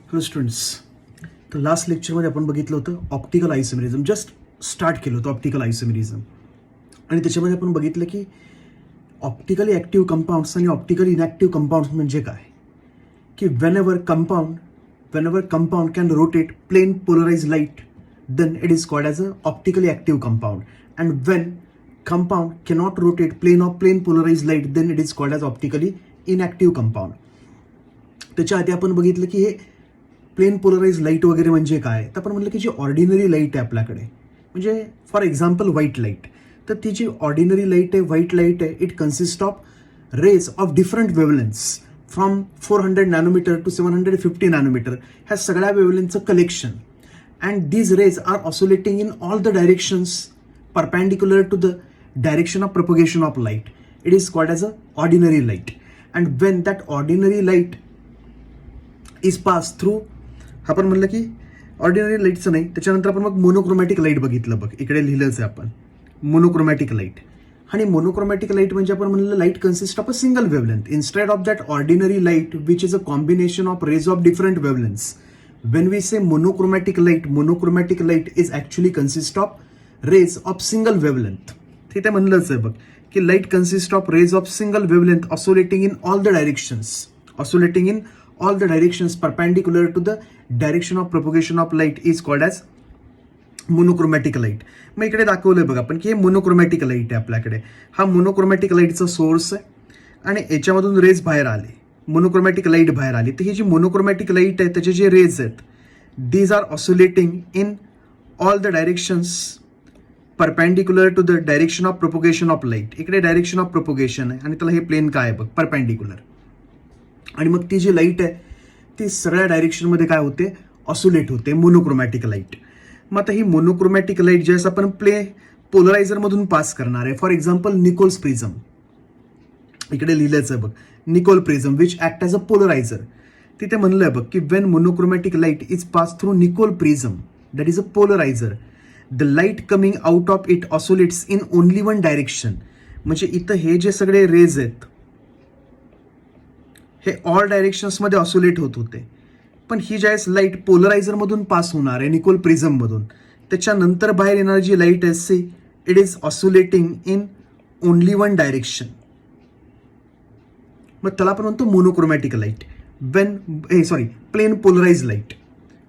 Hello students, तर last लेक्चरमध्ये आपण बघितलं होतं ऑप्टिकल आयसोमेरिझम. जस्ट स्टार्ट केलं होतं ऑप्टिकल आयसोमेरिझम. आणि त्याच्यामध्ये आपण बघितलं की ऑप्टिकली ॲक्टिव्ह कंपाऊंड्स आणि ऑप्टिकली इनॅक्टिव्ह कंपाऊंड्स म्हणजे काय, की whenever compound can rotate plane polarise light then it is called as a optically active compound. And when compound cannot rotate plane polarise light then it is called as optically inactive compound. त्याच्या आधी आपण बघितलं की हे plain polarise light वगैरे म्हणजे काय, तर आपण म्हटलं की जी ऑर्डिनरी लाईट आहे आपल्याकडे, म्हणजे फॉर एक्झाम्पल व्हाईट लाईट, तर ती जी ऑर्डिनरी लाईट आहे, व्हाईट लाईट आहे, it consist of rays of different wavelengths from 400 nanometer to 750 nanometer. ह्या सगळ्या वेवलेन्थचं collection. And these rays are oscillating in all the directions perpendicular to the direction of propagation of light. It is called as a ordinary light. And when that ordinary light is passed through, आपण म्हणलं की ordinary लाईटचं नाही, त्याच्यानंतर आपण मग monochromatic light बघितलं. बघ इकडे लिहिलंच आहे आपण मोनोक्रोमॅटिक लाईट. आणि मोनोक्रोमॅटिक लाईट म्हणजे आपण म्हणलं light consist of a single wavelength instead of that ordinary light which is a combination of rays of different wavelengths. When we say monochromatic light is actually consist of rays of single wavelength. तिथे म्हणलंच आहे बघ की light consist of rays of single wavelength oscillating in all the directions perpendicular to the direction of propagation of light is called as monochromatic light. मग इकडे दाखवलंय बघा आपण की हे मोनोक्रोमॅटिक लाईट आहे आपल्याकडे. हा मोनोक्रोमॅटिक लाईटचा सोर्स आहे आणि याच्यामधून रेज बाहेर आले, मोनोक्रोमॅटिक लाईट बाहेर आली. तर ही जी मोनोक्रोमॅटिक लाईट आहे त्याचे जे रेज आहेत these are oscillating in all the directions perpendicular to the direction of propagation of light. इकडे डायरेक्शन ऑफ प्रोपोगेशन आहे आणि त्याला हे प्लेन काय आहे बघ, परपेंडिक्युलर. आणि मग ती जी लाईट आहे ती सगळ्या डायरेक्शनमध्ये काय होते, ऑसोलेट होते, मोनोक्रोमॅटिक लाईट. मग आता ही मोनोक्रोमॅटिक लाईट ज्यावेळेस आपण पोलरायझरमधून पास करणार आहे, फॉर एक्झाम्पल निकोल्स प्रिझम, इकडे लिहिलंच आहे बघ Nicol prism which act as a polariser. तिथे म्हणलंय बघ की when monochromatic light is pass through Nicol prism that is a polariser, the light coming out of it oscillates in only one direction. म्हणजे इथं हे जे सगळे रेज आहेत हे ऑल डायरेक्शन्समध्ये ऑसोलेट होत होते. पण ही ज्यावेळेस लाईट पोलरायझरमधून पास होणार आहे निकोल प्रिझममधून, त्याच्यानंतर बाहेर येणारी जी लाईट आहे see it is oscillating in only one direction. मग त्याला आपण म्हणतो monochromatic light. Plane polarise light.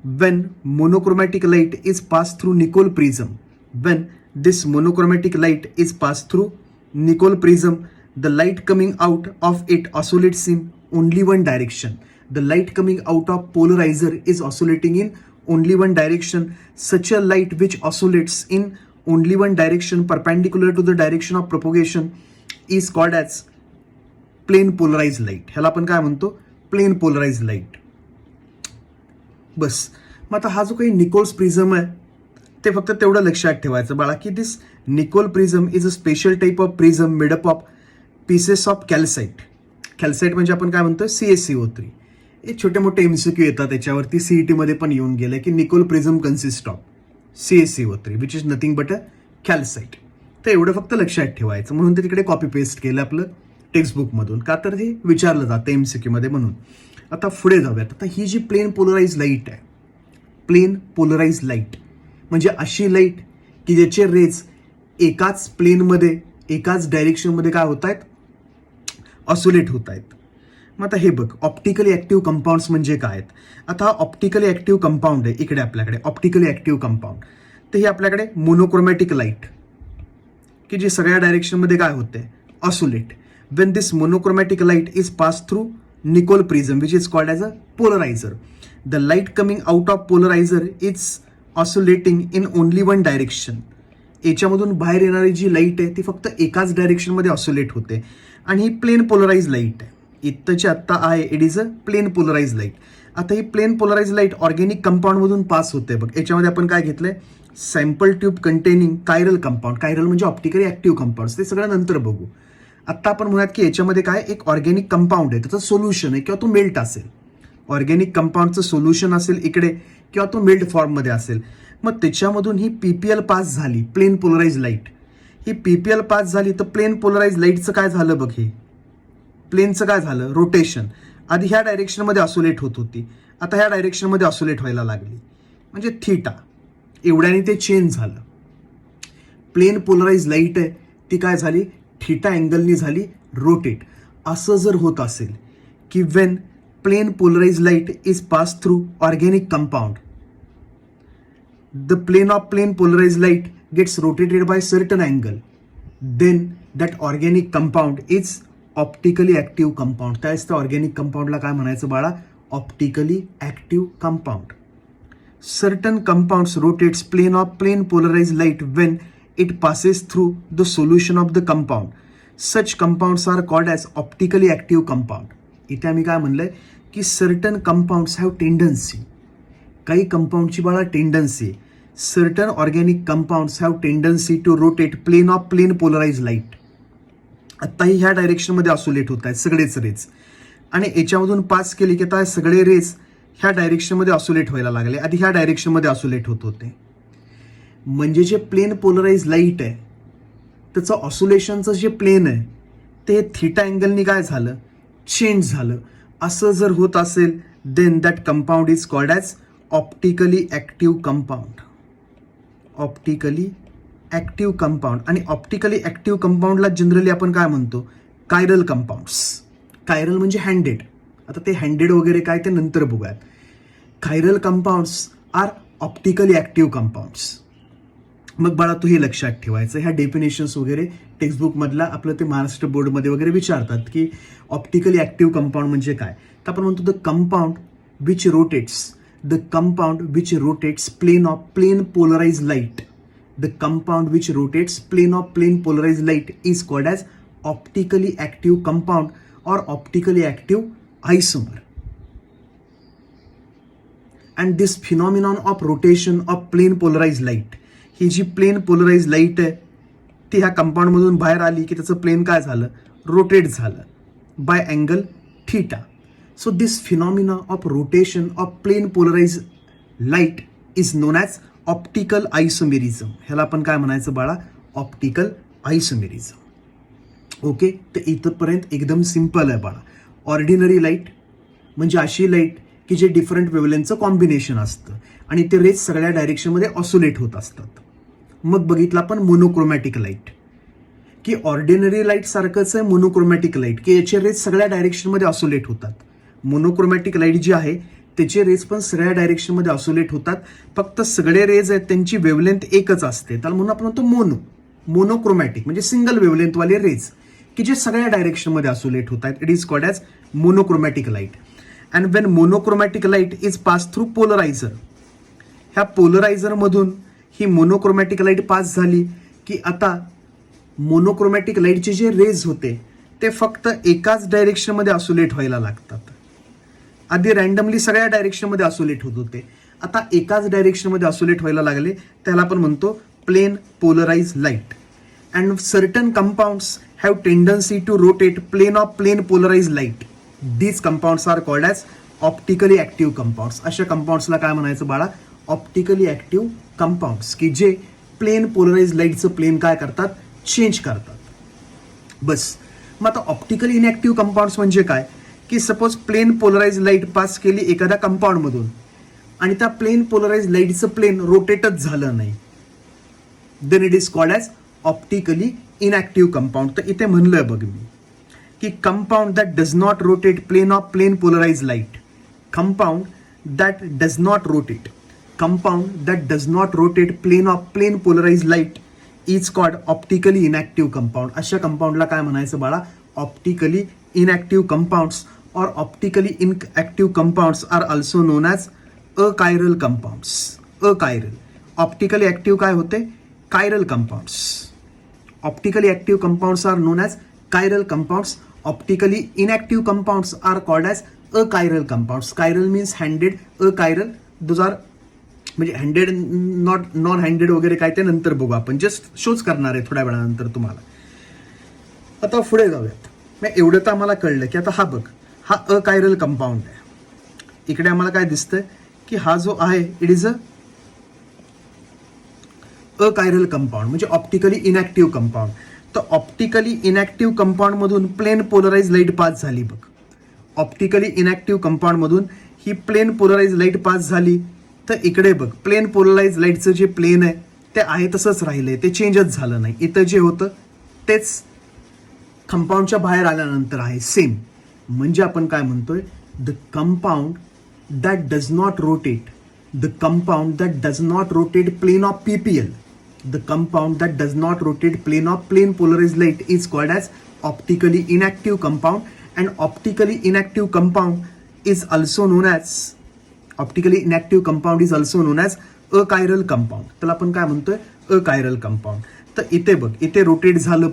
When monochromatic light is pass through Nicol prism, when this monochromatic light is pass through Nicol prism, the light coming out of it oscillates in only one direction. The light coming out of polarizer is oscillating in only one direction. Such a light which oscillates in only one direction perpendicular to the direction of propagation is called as plane polarized light. ह्याला आपण काय म्हणतो, plane polarise light. बस. मग आता हा जो काही Nichols prism आहे ते फक्त तेवढं लक्षात ठेवायचं बाळा की this Nicol prism is a special type of prism made up of pieces of calcite. Calcite म्हणजे आपण काय म्हणतो CaCO3. हे छोटे मोठे MCQ येतात त्याच्यावरती, CET मध्ये पण येऊन गेले की Nicol prism consist of CaCO3 which is nothing but a calcite. तर एवढं फक्त लक्षात ठेवायचं, म्हणून ते तिकडे कॉपी पेस्ट केलं आपलं टेक्स्टबुकमधून, का तर हे विचारलं जातं MCQ मध्ये म्हणून. आता पुढे जाऊयात. आता ही जी प्लेन पोलराइज लाईट आहे, प्लेन पोलराइज लाईट म्हणजे अशी लाईट की ज्याचे रेज एकाच प्लेनमध्ये एकाच डायरेक्शनमध्ये काय होत आहेत, ऑसोलेट होत आहेत. मग आता हे बघ ऑप्टिकली ॲक्टिव्ह कंपाऊंड्स म्हणजे काय आहेत. आता हा ऑप्टिकली ॲक्टिव्ह कंपाऊंड आहे इकडे आपल्याकडे, ऑप्टिकली ॲक्टिव्ह कंपाऊंड. तर ही आपल्याकडे मोनोक्रोमॅटिक लाईट की जी सगळ्या डायरेक्शनमध्ये काय होते, oscillate. When this monochromatic light is pass through Nicol prism which is called as a polariser, the light coming out of polariser is oscillating in only one direction. याच्यामधून बाहेर येणारी जी लाईट आहे ती फक्त एकाच डायरेक्शनमध्ये ऑसोलेट होते आणि ही प्लेन पोलराइज लाईट आहे. इथंची आत्ता आहे it is a plane polarise light. आता ही प्लेन पोलराइज लाईट ऑर्गॅनिक कंपाऊंडमधून पास होते बघ. याच्यामध्ये आपण काय घेतलंय, sample tube containing chiral compound. Chiral म्हणजे ऑप्टिकली ॲक्टिव्ह कंपाऊंड, ते सगळं नंतर बघू. आत्ता आपण म्हणूयात की याच्यामध्ये काय एक ऑर्गॅनिक कंपाऊंड आहे, त्याचं सोल्युशन आहे किंवा तो मेल्ट असेल. ऑर्गॅनिक कंपाऊंडचं सोल्युशन असेल इकडे किंवा तो मेल्ट फॉर्ममध्ये असेल. मग त्याच्यामधून ही PPL पास झाली, प्लेन पोलराइज लाईट. ही PPL पास झाली तर प्लेन पोलराइज लाईटचं काय झालं बघ, हे प्लेनचं काय झालं, रोटेशन. आधी ह्या डायरेक्शनमध्ये ऑसोलेट होत होती, आता ह्या डायरेक्शनमध्ये ऑसोलेट व्हायला लागली, म्हणजे थीटा. एवढ्याने ते चेंज झालं. प्लेन पोलराइज लाईट आहे ती काय झाली, थीटा अँगलनी झाली रोटेट. असं जर होत असेल की when plane polarise light is pass through organic compound, the plane of plane polarized light gets rotated by certain angle, then that organic compound is optically active compound. त्यावेळेस त्या ऑर्गॅनिक कंपाऊंडला काय म्हणायचं बाळा, optically active compound. Certain compounds rotates plane of plane polarized light when it passes through the solution of the compound. Such compounds are called as optically active compound. इथे आम्ही काय म्हणलंय की certain compounds have tendency, काही कंपाऊंडची बाळा tendency. Certain organic compounds have tendency to rotate plane of plane polarise light. आत्ताही ह्या डायरेक्शनमध्ये oscillate होत आहेत सगळेच रेज, आणि याच्यामधून पास केली की आता सगळे रेज ह्या डायरेक्शनमध्ये ऑसोलेट व्हायला लागले. आधी ह्या डायरेक्शनमध्ये ऑसोलेट होत होते. म्हणजे जे प्लेन पोलराइज लाईट आहे त्याचं ऑसोलेशनचं जे प्लेन आहे ते थीटा अँगलनी काय झालं, चेंज झालं. असं जर होत असेल then that compound is called as optically active compound. Optically active compound. आणि ऑप्टिकली ॲक्टिव्ह कंपाऊंडला जनरली आपण काय म्हणतो, कायरल कंपाऊंड्स. कायरल म्हणजे हँडेड. आता ते हँडेड वगैरे काय ते नंतर बघूयात. Chiral compounds are optically active compounds. मग बाळा तू हे लक्षात ठेवायचं. ह्या डेफिनेशन्स वगैरे टेक्स्टबुकमधला आपलं ते महाराष्ट्र बोर्डमध्ये वगैरे विचारतात की ऑप्टिकली ॲक्टिव्ह कंपाऊंड म्हणजे काय. तर आपण म्हणतो the compound which rotates, the compound which rotates plane of plane polarized light, the compound which rotates plane of plane polarized light is called as optically active compound or optically active isomer. And this phenomenon of rotation of plane polarized light, ही जी plane polarise light आहे ती ह्या compound मधून बाहेर आली की त्याचं प्लेन काय झालं, रोटेट झालं by angle theta. So this phenomena of rotation of plane polarized light is known as optical isomerism. ह्याला आपण काय म्हणायचं बाळा, ऑप्टिकल आयसोमेरिझम. ओके, तर इथपर्यंत एकदम सिंपल आहे बाळा. ऑर्डिनरी लाईट म्हणजे अशी लाईट की जे डिफरंट वेव्हलेंथचं कॉम्बिनेशन असतं आणि ते रेज सगळ्या डायरेक्शनमध्ये ऑसोलेट होत असतात. मग बघितलं आपण मोनोक्रोमॅटिक लाईट, की ऑर्डिनरी लाईट सारखंच आहे मोनोक्रोमॅटिक लाईट, की याचे रेज सगळ्या डायरेक्शनमध्ये ऑसोलेट होतात. मोनोक्रोमॅटिक लाईट जी आहे त्याचे रेज पण सगळ्या डायरेक्शनमध्ये ऑसोलेट होतात. फक्त सगळे रेज आहेत त्यांची वेव्हलेंथ एकच असते, त्याला म्हणून आपण म्हणतो मोनोक्रोमॅटिक म्हणजे सिंगल वेव्हलेंथवाले रेज की जे सगळ्या डायरेक्शनमध्ये ऑसोलेट होत आहेत. It is called as monochromatic light. And when monochromatic light is pass through polariser, ह्या पोलरायझरमधून ही मोनोक्रोमॅटिक लाईट पास झाली की आता मोनोक्रोमॅटिक लाईटचे जे रेज होते ते फक्त एकाच डायरेक्शनमध्ये ऑसोलेट व्हायला लागतात. आधी रँडमली सगळ्या डायरेक्शनमध्ये ऑसोलेट होत होते, आता एकाच डायरेक्शनमध्ये ऑसोलेट व्हायला लागले. त्याला आपण म्हणतो plane polarise light. And certain compounds have tendency to rotate plane of plane polarise light. These compounds are called as optically active compounds. अशा कंपाऊंड्सला काय म्हणायचं बाळा, ऑप्टिकली ॲक्टिव्ह कंपाऊंड्स, की जे प्लेन पोलराइज लाईटचं प्लेन काय करतात, चेंज करतात. बस. मग आता ऑप्टिकली इनॅक्टिव्ह कंपाऊंड्स म्हणजे काय, की suppose plane polarise light pass केली एखाद्या कंपाऊंडमधून आणि त्या प्लेन पोलराइज लाईटचं प्लेन रोटेटच झालं नाही, then it is called as optically inactive compound. तर इथे म्हणलंय बघ मी की compound that does not rotate plane of plane polarise light, compound that does not rotate, compound that does not rotate plane of plane polarise light is called optically inactive compound. अशा कंपाऊंडला काय म्हणायचं बाळा, optically inactive compounds or optically inactive compounds are also known as achiral compounds. Achiral. Optically active काय होते, chiral compounds. Optically active compounds are known as chiral compounds. Optically inactive compounds are called as achiral compounds. Chiral means handed, achiral those are म्हणजे handed non handed वगैरे काय ते नंतर बघू आपण, just शोच करणार आहे थोड्या वेळानंतर तुम्हाला. आता पुढे जाऊयात. मग एवढं तर आम्हाला कळलं की आता हा बघ, हा अकायरल कंपाऊंड आहे. इकडे आम्हाला काय दिसतंय की हा जो आहे इट इज अकायरल कंपाऊंड म्हणजे ऑप्टिकली इनॅक्टिव्ह कंपाऊंड. तर ऑप्टिकली इनॅक्टिव्ह कंपाऊंड मधून प्लेन पोलराइज लाईट पास झाली बघ. ऑप्टिकली इनॅक्टिव्ह कंपाऊंडमधून ही प्लेन पोलराइज लाईट पास झाली, तर इकडे बघ प्लेन पोलराइज लाईटचं जे प्लेन आहे ते आहे तसंच राहिलंय, ते चेंजच झालं नाही. इथं जे होतं तेच कंपाऊंडच्या बाहेर आल्यानंतर आहे सेम. म्हणजे आपण काय म्हणतोय, the compound that does not rotate, the compound that does not rotate plane of PPL, the compound that does not rotate plane of plane polarized light is called as optically inactive compound, and optically inactive compound is also known as achiral compound. त्याला आपण काय म्हणतोय, achiral compound. तर इथे बघ, इथे rotate झालं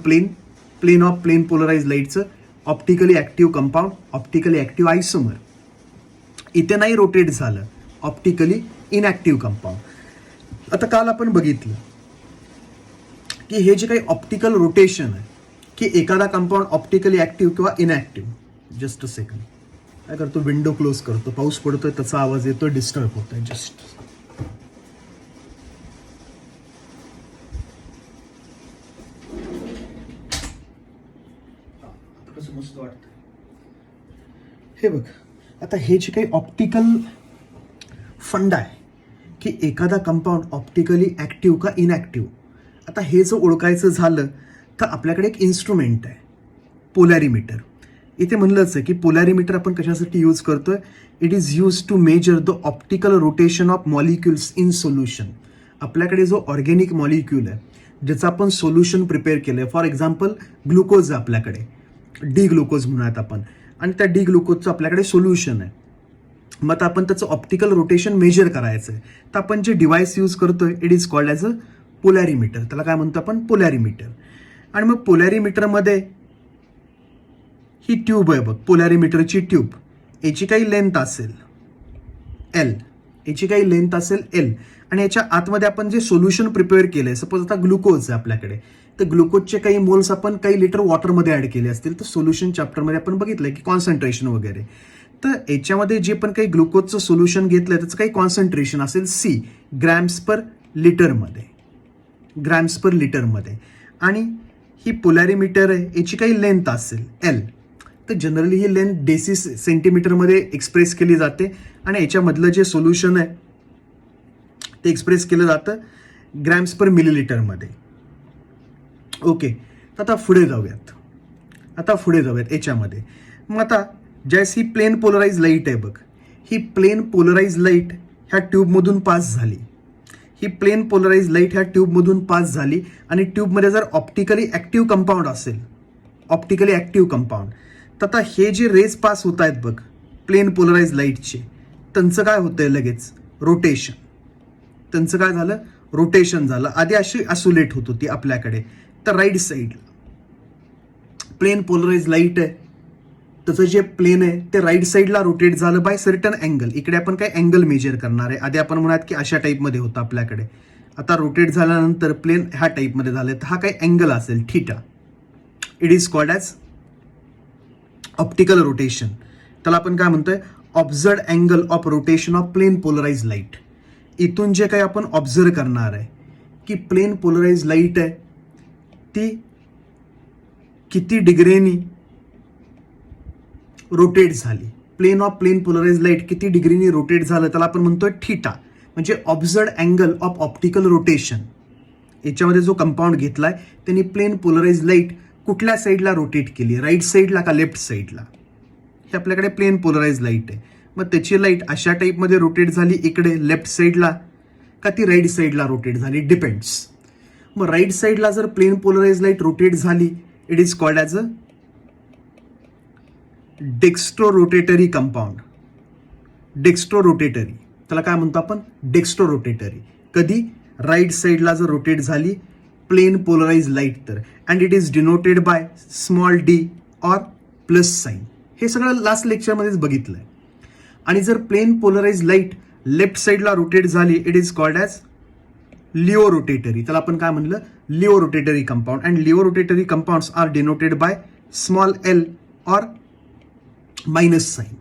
plane of plane polarise लाईटचं optically active compound, optically active isomer. इथे नाही रोटेट झालं, ऑप्टिकली इनॅक्टिव्ह कंपाऊंड. आता काल आपण बघितलं की हे जे काही ऑप्टिकल रोटेशन आहे, की एखादा कंपाऊंड ऑप्टिकली ऍक्टिव्ह किंवा इनॅक्टिव्ह. जस्ट अ सेकंड, काय करतो, विंडो क्लोज करतो, पाऊस पडतोय त्याचा आवाज येतोय, डिस्टर्ब होतोय. जस्ट मस्त वाटतं हे बघ. आता हे जे काही ऑप्टिकल फंडा आहे की एखादा कंपाऊंड ऑप्टिकली ऍक्टिव्ह का इनॅक्टिव्ह, आता हे जर ओळखायचं झालं तर आपल्याकडे एक इन्स्ट्रुमेंट आहे, पोलॅरिमीटर. इथे म्हणलंच आहे की पोलॅरिमीटर आपण कशासाठी यूज करतोय, it is use to measure the optical rotation of molecules in solution. आपल्याकडे जो ऑर्गॅनिक मॉलिक्यूल आहे ज्याचं आपण सोल्युशन प्रिपेअर केलंय, फॉर एक्झाम्पल ग्लुकोज आहे आपल्याकडे, डी ग्लुकोज म्हणूयात आपण, आणि त्या डी ग्लुकोजचं आपल्याकडे सोल्युशन आहे. मग आता आपण त्याचं ऑप्टिकल रोटेशन मेजर करायचं आहे, तर आपण जे डिव्हाइस यूज करतोय it is called as a polarimeter. त्याला काय म्हणतो आपण, पोलॅरिमीटर. आणि मग पोलॅरिमीटरमध्ये ही ट्यूब आहे बघ, पोलॅरिमीटरची ट्यूब. याची काही लेंथ असेल L, आणि याच्या आतमध्ये आपण जे सोल्युशन प्रिपेअर केलंय, सपोज आता ग्लुकोज आहे आपल्याकडे, तर ग्लुकोजचे काही मोल्स आपण काही लिटर वॉटरमध्ये ऍड केले असतील, तर सोल्युशन चॅप्टरमध्ये आपण बघितलंय की कॉन्सन्ट्रेशन वगैरे. तर याच्यामध्ये जे पण काही ग्लुकोजचं सोल्युशन घेतलंय त्याचं काही कॉन्सन्ट्रेशन असेल C, ग्रॅम्स पर लिटरमध्ये. आणि ही पोलॅरिमीटर आहे, याची काही लेंथ असेल L, तर जनरली ही लेंथ डेसिस सेंटीमीटरमध्ये एक्सप्रेस केली जाते, आणि याच्यामधलं जे सोल्युशन आहे ते एक्सप्रेस केलं जातं ग्रॅम्स पर मिलीलिटरमध्ये. ओके, तर आता पुढे जाऊयात याच्यामध्ये. मग आता ज्यास ही प्लेन पोलराइज लाईट आहे बघ, ही प्लेन पोलराइज लाईट ह्या ट्यूबमधून पास झाली, आणि ट्यूबमध्ये जर ऑप्टिकली ऍक्टिव्ह कंपाऊंड असेल, तर आता हे जे रेज पास होत आहेत बघ प्लेन पोलराइज लाईटचे, त्यांचं काय होतंय लगेच, रोटेशन. त्यांचं काय झालं, रोटेशन झालं. आधी अशी असोलेट होत होती आपल्याकडे, तर राईट साईडला प्लेन पोलराइज लाईट आहे, त्याचं जे प्लेन आहे ते राईट साईडला रोटेट झालं बाय सर्टन अँगल. इकडे आपण काय अँगल मेजर करणार आहे. आधी आपण म्हणूयात की अशा टाईपमध्ये होतं आपल्याकडे, आता रोटेट झाल्यानंतर प्लेन ह्या टाईपमध्ये झालं, तर हा काही अँगल असेल theta. It is called as optical rotation. त्याला आपण काय म्हणतोय, observed angle of rotation of plane polarise light. इथून जे काही आपण ऑब्झर्व करणार आहे की प्लेन पोलराइज लाईट आहे ती किती डिग्रीनी रोटेट झाली, प्लेन पोलराइज लाईट किती डिग्रीनी रोटेट झालं, त्याला आपण म्हणतोय थीटा. म्हणजे ऑब्झर्ड अँगल ऑफ ऑप्टिकल रोटेशन. याच्यामध्ये जो कंपाऊंड घेतलाय त्यांनी प्लेन पोलराइज लाईट कुठल्या साईडला रोटेट केली, राईट साईडला का लेफ्ट साईडला. हे आपल्याकडे प्लेन पोलराइज लाईट आहे, मग त्याची लाईट अशा टाईपमध्ये रोटेट झाली इकडे लेफ्ट साईडला का ती राईट साईडला रोटेट झाली, डिपेंड्स. मग राईट साईडला जर प्लेन पोलराइज लाईट रोटेट झाली, it is called as a dextrorotatory compound. त्याला काय म्हणतो आपण, डेक्स्ट्रोरोटेटरी. कधी, राईट साईडला जर रोटेट झाली प्लेन पोलराइज लाईट तर, and it is denoted by small d or plus sign. हे सगळं लास्ट लेक्चरमध्येच बघितलंय. आणि जर प्लेन पोलराइज लाईट लेफ्ट साईडला रोटेट झाली, it is called as laevorotatory. त्याला आपण काय म्हणलं, laevorotatory compound. And laevorotatory compounds are denoted by small l or minus sign.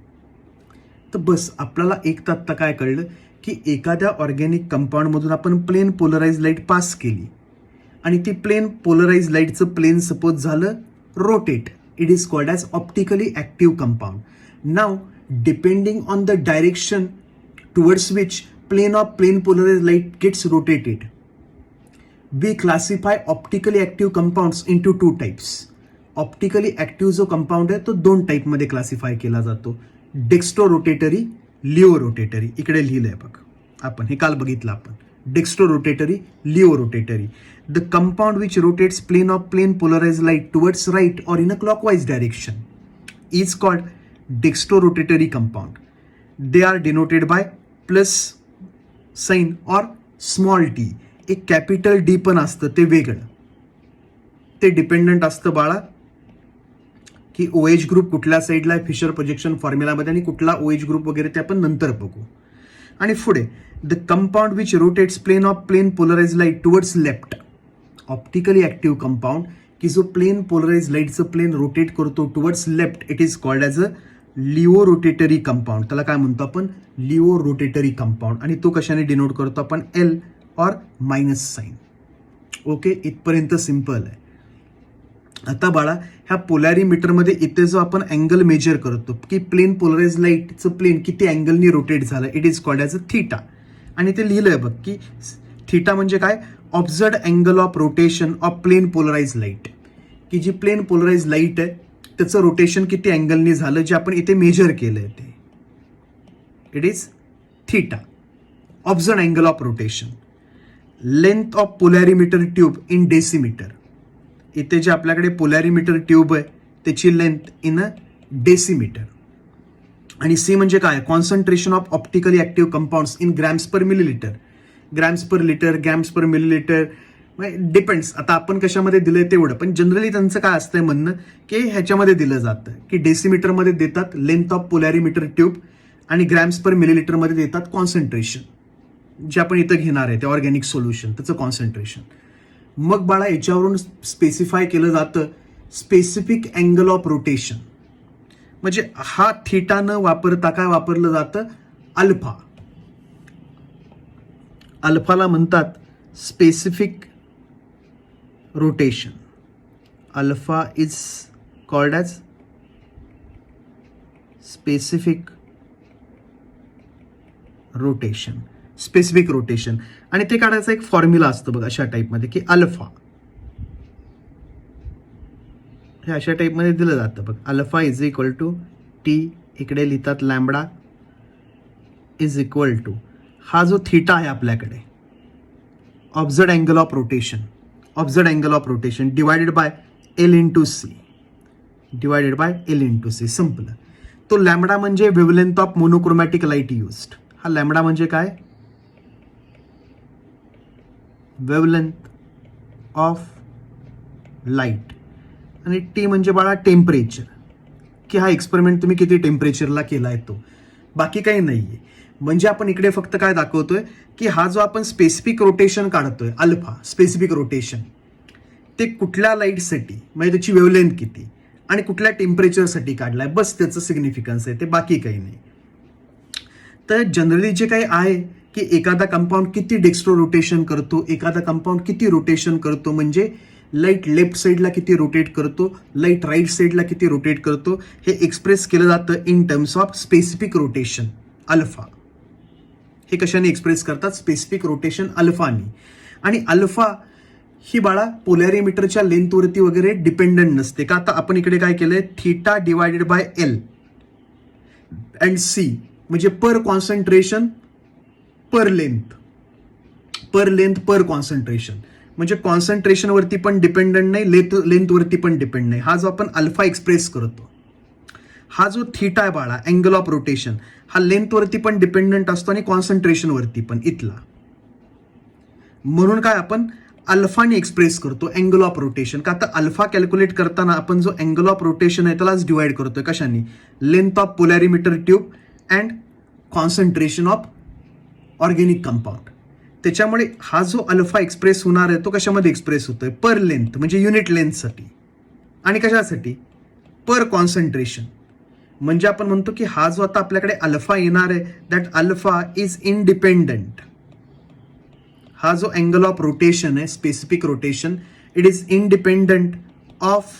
तर बस आपल्याला एक तर आत्ता काय कळलं की एखाद्या ऑर्गॅनिक कंपाऊंडमधून आपण प्लेन पोलराइज लाईट पास केली, आणि ती प्लेन पोलराइज लाईटचं प्लेन सपोज झालं rotate, it is called as optically active compound. Now depending on the direction towards which plane of plane polarized light gets rotated, we classify optically active compounds into two types. Optically active जो compound आहे तो दोन टाईपमध्ये classify केला जातो, dextro rotatory, laevo rotatory. इकडे लिहिलंय बघ, आपण हे काल बघितलं आपण. Dextro rotatory, laevo rotatory. The compound which rotates plane of plane polarise light towards right or in a clockwise direction is called dextro rotatory compound. They are denoted by plus sign or small d. एक capital D पण असतं, ते वेगळं, ते dependent असतं बाळा की OH group कुठल्या साईडला आहे फिशर प्रोजेक्शन फॉर्म्युलामध्ये आणि कुठला OH ग्रुप वगैरे ते आपण नंतर बघू. आणि पुढे the compound which rotates plane of plane polarise light towards left. Optically active compound की जो प्लेन पोलराइज लाईटचं प्लेन रोटेट करतो towards left, it is called as a laevorotatory compound. त्याला काय म्हणतो आपण, लिओ रोटेटरी कंपाऊंड. आणि तो कशाने डिनोट करतो आपण, L or minus sign. Okay, इथपर्यंत सिंपल आहे. आता बाळा ह्या पोलॅरिमीटरमध्ये इथे जो आपण अँगल मेजर करतो की प्लेन पोलराइज लाईटचं प्लेन किती अँगलनी रोटेट झालं, it is called as a theta. आणि ते लिहिलंय बघ की थीटा म्हणजे काय, observed angle of rotation of plane polarise light. की जी प्लेन पोलराइज लाईट आहे त्याचं रोटेशन किती अँगलनी झालं जे आपण इथे मेजर केलंय ते, it is theta. Observed angle of rotation. Length of polarimeter tube in decimetre. इथे जे आपल्याकडे पोलॅरिमीटर ट्यूब आहे त्याची लेंथ इन अ डेसिमीटर. आणि सी म्हणजे काय, concentration of optically active compounds in grams per millilitre. Grams per litre, grams per millilitre depends. आता आपण कशामध्ये दिलंय तेवढं, पण जनरली त्यांचं काय असतंय म्हणणं की ह्याच्यामध्ये दिलं जातं की डेसिमीटरमध्ये देतात लेंथ ऑफ पोलॅरिमीटर ट्यूब आणि ग्रॅम्स पर मिलीलिटरमध्ये देतात कॉन्सन्ट्रेशन, जे आपण इथं घेणार आहे ते ऑर्गॅनिक सोल्युशन त्याचं कॉन्सन्ट्रेशन. मग बाळा याच्यावरून स्पेसिफाय केलं जातं स्पेसिफिक अँगल ऑफ रोटेशन. म्हणजे हा थीटा न वापरता काय वापरलं जातं, अल्फा. अल्फाला म्हणतात specific rotation. Alpha is called as specific rotation. Specific rotation. आणि ते काढायचा एक फॉर्म्युला असतो बघ अशा टाईपमध्ये की अल्फा, हे अशा टाईपमध्ये दिलं जातं बघ. Alpha is equal to T, इकडे लिहितात लॅम्बडा इज इक्वल टू, हा जो थीटा आहे आपल्याकडे, observed angle of rotation, observed angle of rotation divided by L into C, divided by L into C. संपलं. तो लॅम्बडा म्हणजे wavelength of monochromatic light used. हा लॅम्बडा म्हणजे काय, वेवलेंथ ऑफ लाईट. आणि टी म्हणजे बाळा टेम्परेचर, की हा एक्सपेरिमेंट तुम्ही किती टेम्परेचरला केला आहे तो, बाकी काही नाहीये. म्हणजे आपण इकडे फक्त काय दाखवतोय की हा जो आपण स्पेसिफिक रोटेशन काढतोय अल्फा, स्पेसिफिक रोटेशन, ते कुठल्या लाईटसाठी म्हणजे त्याची वेवलेंथ किती आणि कुठल्या टेम्परेचरसाठी काढलाय, बस त्याचं सिग्निफिकन्स आहे ते, बाकी काही नाही. तर जनरली जे काही आहे की एखादा कंपाऊंड किती डेक्स्ट्रो रोटेशन करतो, एखादा कंपाऊंड किती रोटेशन करतो, म्हणजे लाईट लेफ्ट साईडला किती रोटेट करतो, लाईट राईट साईडला किती रोटेट करतो, हे एक्सप्रेस केलं जातं in terms of specific rotation alpha. हे कशाने एक्सप्रेस करतात, स्पेसिफिक रोटेशन अल्फानी. आणि अल्फा ही बाळा पोलॅरिमीटरच्या लेंथवरती वगैरे डिपेंडंट नसते. का, आता आपण इकडे काय केलंय, theta divided by L and C म्हणजे per concentration per length, per length per concentration. म्हणजे कॉन्सन्ट्रेशनवरती पण डिपेंडंट नाही, लेंथवरती पण डिपेंड नाही. हा जो आपण अल्फा एक्सप्रेस करतो, हा जो थीटा आहे बाळा, अँगल ऑफ रोटेशन, हा लेंथवरती पण डिपेंडंट असतो आणि कॉन्सन्ट्रेशनवरती पण इथला. म्हणून काय आपण अल्फाने एक्सप्रेस करतो अँगल ऑफ रोटेशन. का, आता अल्फा कॅल्क्युलेट करताना आपण जो अँगल ऑफ रोटेशन आहे त्यालाच डिवाइड करतोय कशाने, length of polarimeter tube and concentration of organic compound. त्याच्यामुळे हा जो अल्फा एक्सप्रेस होणार आहे तो कशामध्ये एक्सप्रेस होतोय, पर लेंथ म्हणजे युनिट लेंथसाठी. आणि कशासाठी, पर कॉन्सन्ट्रेशन. म्हणजे आपण म्हणतो की हा जो आता आपल्याकडे अल्फा येणार आहे, दॅट अल्फा इज इंडिपेंडंट. हा जो अँगल ऑफ रोटेशन आहे, specific rotation, it is independent of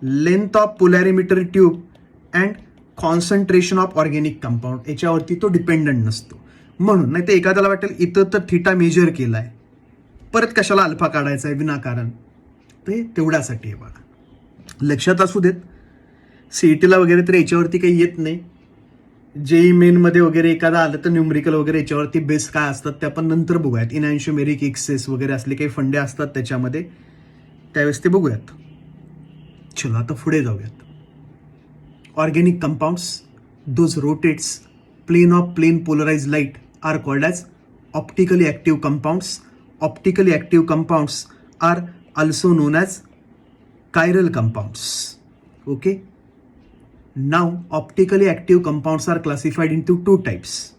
length of polarimeter tube and concentration of organic compound याच्यावरती तो डिपेंडंट नसतो. म्हणून नाही तर एखाद्याला वाटेल इथं तर थिटा मेजर केलाय, परत कशाला अल्फा काढायचा आहे विनाकारण, ते तेवढ्यासाठी आहे बाळा. लक्षात असू देत. सीईटीला वगैरे तर याच्यावरती काही येत नाही. जेई मेनमध्ये वगैरे एखादा आलं तर न्यूमरिकल वगैरे याच्यावरती बेस काय असतात ते आपण नंतर बघूयात. इनॅन्शोमेरिक एक्सेस वगैरे असले काही फंडे असतात त्याच्यामध्ये, त्यावेळेस ते बघूयात. चलो आता पुढे जाऊयात. Organic compounds those rotates plane of plane polarise light are called as optically active compounds. Optically active compounds are also known as chiral compounds. Okay, now optically active compounds are classified into two types: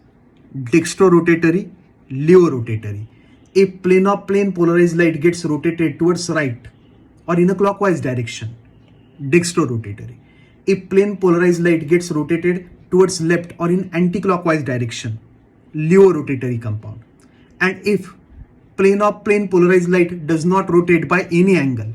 dextrorotatory, levorotatory. If plane of plane polarized light gets rotated towards right or in a clockwise direction, dextrorotatory. If plane polarized light gets rotated towards left or in anti-clockwise direction, levorotatory compound. And if plane of plane polarized light does not rotate by any angle,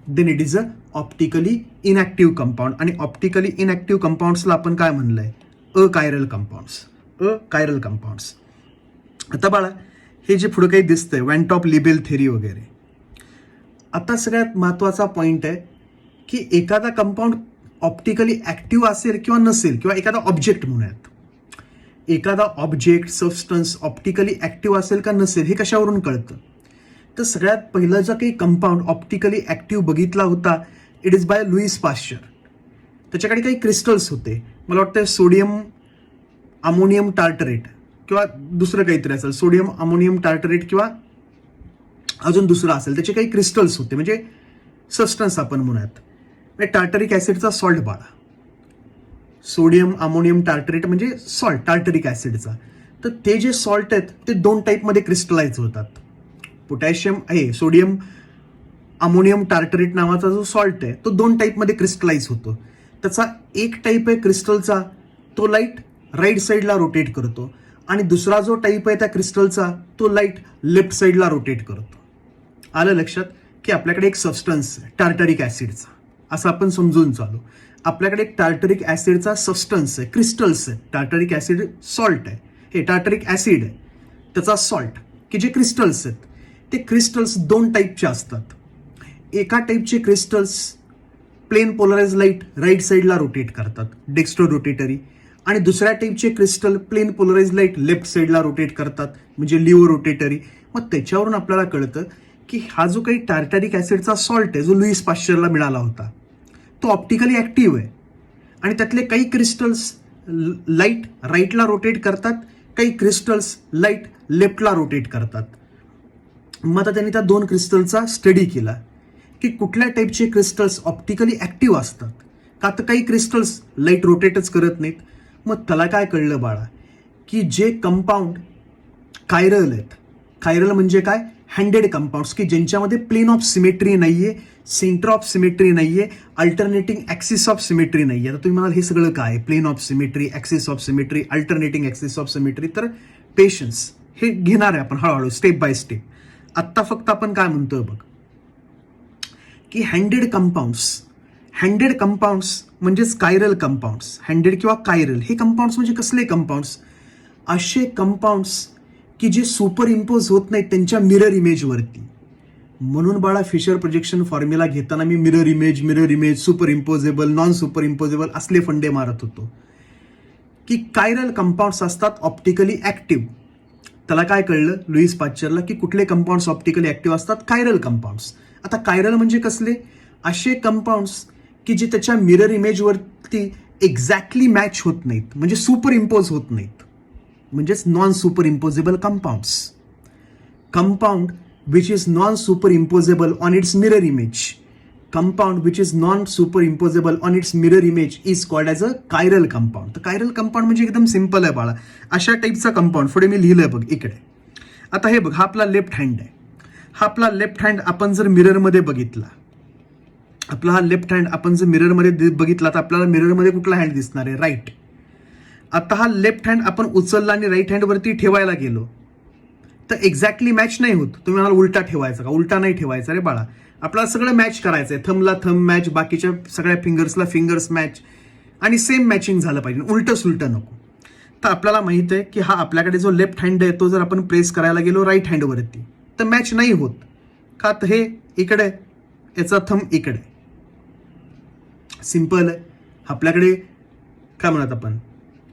then it is a optically inactive compound. आणि optically inactive कंपाऊंड्सला आपण काय म्हणलंय? Achiral compounds. Achiral compounds. आता बाळा हे जे पुढे काही दिसतंय वेंट ऑफ लिबेल थेरी वगैरे, आता सगळ्यात महत्वाचा पॉइंट आहे की एखादा कंपाऊंड ऑप्टिकली ऍक्टिव्ह असेल किंवा नसेल, किंवा एखादा ऑब्जेक्ट म्हणूयात, एखादा ऑब्जेक्ट सबस्टन्स ऑप्टिकली ऍक्टिव्ह असेल का नसेल हे कशावरून कळतं? तर सगळ्यात पहिलं जो काही कंपाऊंड ऑप्टिकली ऍक्टिव्ह बघितला होता, it is by Louis Pasteur. त्याच्याकडे काही क्रिस्टल्स होते, मला वाटतं सोडियम अमोनियम टार्टरेट किंवा दुसरं काहीतरी असेल, सोडियम अमोनियम टार्टरेट किंवा अजून दुसरं असेल, त्याचे काही क्रिस्टल्स होते, म्हणजे सबस्टन्स आपण म्हणूयात. टार्टरिक ऍसिडचा सॉल्ट बाळा, सोडियम अमोनियम टार्टरेट म्हणजे सॉल्ट टार्टरिक ऍसिडचा. तर ते जे सॉल्ट आहेत ते दोन टाईपमध्ये क्रिस्टलाइज होतात. पोटॅशियम आहे, सोडियम अमोनियम टार्टरेट नावाचा जो सॉल्ट आहे तो दोन टाईपमध्ये क्रिस्टलाइज होतो. त्याचा एक टाईप आहे क्रिस्टलचा, तो लाईट राईट साईडला रोटेट करतो, आणि दुसरा जो टाईप आहे त्या क्रिस्टलचा तो लाईट लेफ्ट साईडला रोटेट करतो. आलं लक्षात की आपल्याकडे एक सबस्टन्स आहे टार्टरिक ऍसिडचा, असं आपण समजून चालू. आपल्याकडे एक टार्टरिक ऍसिडचा सबस्टन्स आहे, क्रिस्टल्स आहे. टार्टरिक ऍसिड सॉल्ट आहे, हे टार्टरिक ऍसिड आहे, त्याचा सॉल्ट की जे क्रिस्टल्स आहेत ते क्रिस्टल्स दोन टाईपचे असतात. एका टाईपचे crystals plane polarise light right साईडला रोटेट करतात, डेक्स्ट्रोरोटेटरी, आणि दुसऱ्या टाईपचे crystal plane polarise light left साईडला रोटेट करतात, म्हणजे लिओरोटेटरी. मग त्याच्यावरून आपल्याला कळतं की हा जो काही टार्टरिक ऍसिडचा सॉल्ट आहे जो लुईस पाश्चरला मिळाला होता तो ऑप्टिकली ऍक्टिव्ह आहे, आणि त्यातले काही क्रिस्टल्स लाईट राईटला रोटेट करतात, काही क्रिस्टल्स लाईट लेफ्टला रोटेट करतात. मग आता त्यांनी त्या दोन क्रिस्टलचा स्टडी केला की कुठल्या टाईपचे क्रिस्टल्स ऑप्टिकली ऍक्टिव्ह असतात, का तर काही क्रिस्टल्स लाईट रोटेटच करत नाहीत. मग त्याला काय कळलं बाळा की जे कंपाऊंड कायरल आहेत, कायरल म्हणजे काय, हँडेड कंपाऊंड्स, की ज्यांच्यामध्ये प्लेन ऑफ सिमेट्री नाहीये, सेंटर ऑफ सिमेट्री नाहीये, अल्टरनेटिंग ऍक्सिस ऑफ सिमेट्री नाहीये. आता तुम्ही म्हणाल हे सगळं काय, plane of symmetry, axis of symmetry, alternating axis of symmetry. तर पेशन्स, हे घेणार आहे आपण हळूहळू स्टेप बाय स्टेप. आत्ता फक्त आपण काय म्हणतोय बघ की हँडेड कंपाऊंड्स म्हणजेच कायरल कंपाऊंड्स. हँडेड किंवा कायरल हे कंपाऊंड्स म्हणजे कसले कंपाऊंड्स? असे कंपाऊंड्स की जे सुपर इम्पोज होत नाहीत त्यांच्या मिरर इमेजवरती. म्हणून बाळा फिशर प्रोजेक्शन फॉर्म्युला घेताना मी mirror image, super imposable, non super imposable असले फंडे मारत होतो. की कायरल कंपाऊंड्स असतात ऑप्टिकली ऍक्टिव्ह. त्याला काय कळलं लुईस पाश्चरला की कुठले कंपाऊंड्स ऑप्टिकली ऍक्टिव्ह असतात, कायरल कंपाऊंड्स. आता कायरल म्हणजे कसले? असे कंपाऊंड्स की जे त्याच्या मिरर इमेजवरती एक्झॅक्टली मॅच होत नाहीत, म्हणजे सुपर इम्पोज होत नाहीत, म्हणजेच non super imposable compounds. Compound which is non super imposable on it's mirror image, compound which is non super imposable on it's mirror image is called as a chiral compound. तर chiral compound म्हणजे एकदम simple आहे बाळा, अशा टाईपचा compound. पुढे मी लिहिलंय बघ इकडे. आता हे बघ, हा आपला लेफ्ट हँड आहे. हा आपला लेफ्ट हँड आपण जर मिररमध्ये बघितला, आपला हा लेफ्ट हँड आपण जर मिररमध्ये बघितला तर आपल्याला मिररमध्ये कुठला हँड दिसणार आहे? राईट. आता हा लेफ्ट हँड आपण उचलला आणि राईट हँड वरती ठेवायला गेलो तर एक्झॅक्टली मॅच नाही होत. तुम्ही मला उलटा ठेवायचा का? उलटा नाही ठेवायचा रे बाळा, आपल्याला सगळं मॅच करायचंय. थंबला थंब मॅच, बाकीच्या सगळ्या फिंगर्सला फिंगर्स मॅच, आणि सेम मॅचिंग झालं पाहिजे, उलटं सुलटं नको. तर आपल्याला माहित आहे की हा आपल्याकडे जो लेफ्ट हँड आहे तो जर आपण प्रेस करायला गेलो राईट हँडवरती तर मॅच नाही होत. का तर हे इकडे, याचा थंब इकडे. सिंपल आहे. आपल्याकडे काय म्हणत आपण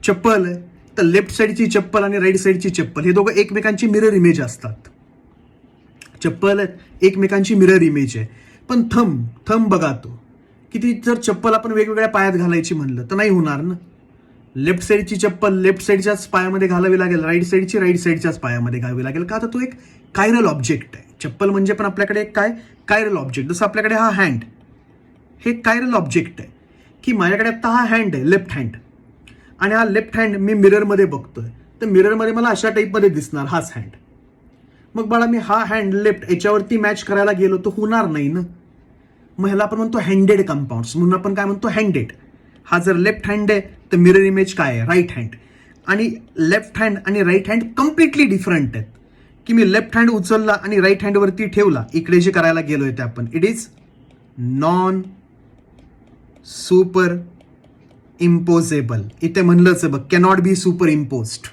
चप्पल आहे, तर लेफ्ट साईडची चप्पल आणि राईट साईडची चप्पल हे दोघं एकमेकांची मिरर इमेज असतात. चप्पल आहेत एकमेकांची मिरर इमेज आहे. पण थंब बघा तो किती, जर चप्पल आपण वेगवेगळ्या पायात घालायची म्हणलं तर नाही होणार ना. लेफ्ट साईडची चप्पल लेफ्ट साईडच्याच पायामध्ये घालावी लागेल, राईट साईडची राईट साईडच्याच पायामध्ये घालावी लागेल. का तर तो एक कायरल ऑब्जेक्ट आहे. चप्पल म्हणजे पण आपल्याकडे एक काय कायरल ऑब्जेक्ट. जसं आपल्याकडे हा हँड हे कायरल ऑब्जेक्ट आहे की माझ्याकडे आता हा हँड आहे लेफ्ट हँड, आणि हा लेफ्ट हँड मी मिररमध्ये बघतोय तर मिररमध्ये मला अशा टाईपमध्ये दिसणार हाच हँड. मग बाळा मी हा हँड लेफ्ट याच्यावरती मॅच करायला गेलो तर होणार नाही ना. मग ह्याला आपण म्हणतो हँडेड कंपाऊंड्स, म्हणून आपण काय म्हणतो हँडेड. हा जर लेफ्ट हँड आहे तर मिरर इमेज काय आहे राईट हँड. आणि लेफ्ट हँड आणि राईट हँड कम्प्लिटली डिफरंट आहेत. की मी लेफ्ट हँड उचलला आणि राईट हँडवरती ठेवला, इकडे जे करायला गेलोय ते आपण, it is non super imposable. इथे म्हणलंच बघ कॅनॉट बी सुपर इम्पोज्ड,